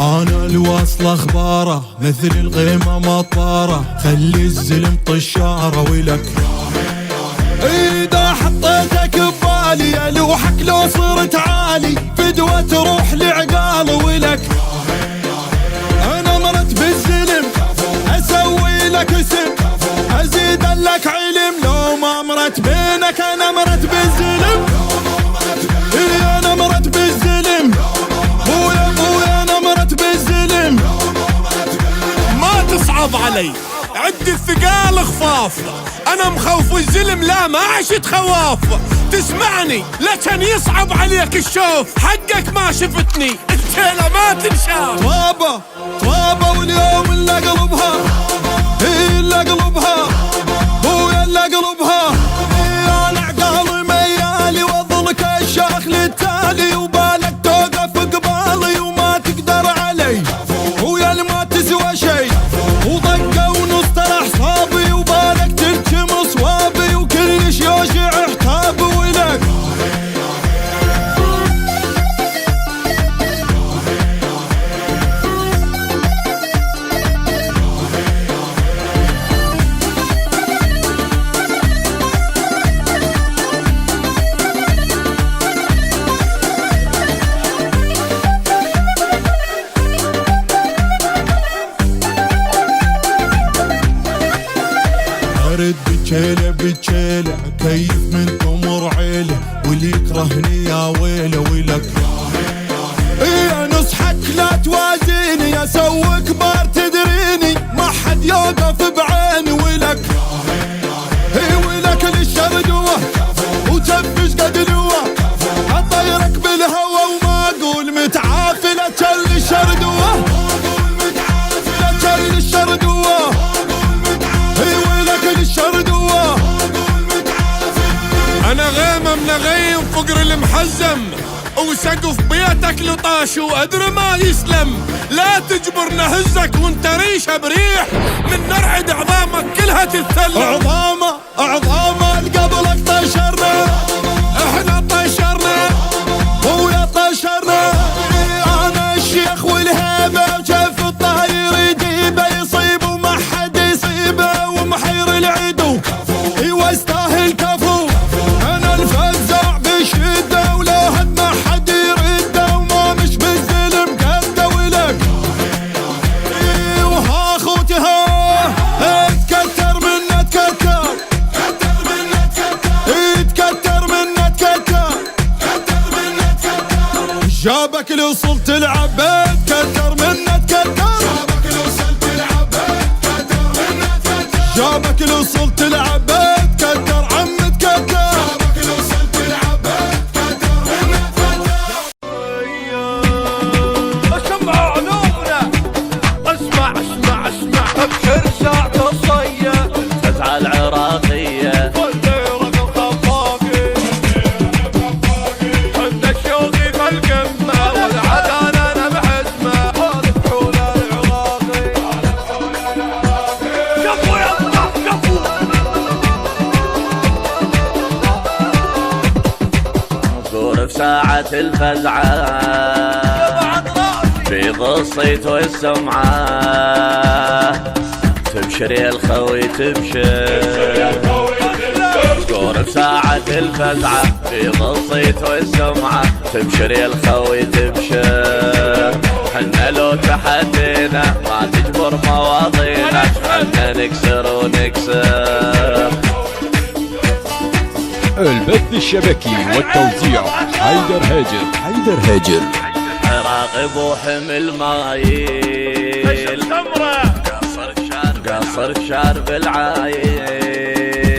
انا الوصل اخباره مثل الغيمة مطاره، خلي الزلم طشاره ولك. اذا حطيتك ببالي يا لوحك لو صرت عالي، فدوة تروح لعقال ولك. انا مرت بالزلم اسوي لك اسم، ازيد لك علم لو ما مرت بينك. انا مرت بالزلم، انا مرت بالزلم، بويا بويا انا مرت بالزلم. ما تصعب علي، عد الثقال خفاف، انا مخوف والزلم لا ما عشت خواف. تسمعني لكن يصعب عليك الشوف، حقك ما شفتني التيلة ما تنشاف. طابة طابة واليوم اللي اقلبها، اللي اقلبها بويا اللي اقلبها. انا عقالي ميالي واظلك الشاخ للتالي، وبالك توقف قبالي وما تقدر علي، ويا اللي ما تسوى شي وضقه ونص طلع حسابي، وبالك تلتم صوابي وكلش يوجع حتابي ولك. ارد بجيله بجيله كيف من تمر عيله، واللي يكرهني يا ويله ولك. يا نصحك لا توازيني، يا سوي كبار تدريني، ما حد يوقف بعيني ولك. ولك للشردوه وتفش قدلوه، اطيرك بالهوى وما اقول متعافي. لا تشل الشردوه لا تشل الشردوه، الشردوه. انا غيمة من غيم فقر المحزم، وسقف بيتك لطاش وادري ما يسلم. لا تجبر نهزك وانت ريشه بريح، من نرعد عظامك كلها تتثلم. عظامه قبلك طشرنا، احنا طشرنا ويا طشرنا. انا الشيخ والهيبه وجف الطاير يجيبه يصيب وما حد يصيبه، ومحير العدو يستاهل كفو. انا الفزع بشده ولو هد ما حد يرده، وما مش بالزلم قده ولك. وها خوتي ها اتكتر منه اتكتر، اتكتر منه اتكتر، جابك لو وصلت تلعب اتكتر منه اتكتر، جابك لو وصلت تلعب اتكتر عم اتكتر. اسمع علومنا، اسمع اسمع اسمع، ابشر ساعة الصية الفزعة العراقية والديرة الخفاقي، عند الشوقي في القمة والعدالة بحزمة، والفحول العراقي. كفو يلا كفو. نصور في ساعة الفزعة في الصيت والسمعة، تبشر يا الخوي تبشر. نصور في ساعة الفزعة في الصيت والسمعة، تبشر يا الخوي تبشر. حنا لو تحدينا ما تجبر مواضينا، حنا نكسر ونكسر. البث الشبكي والتوزيع حيدر هاجر. راغب وحمل مايل، قصر شارب العايل.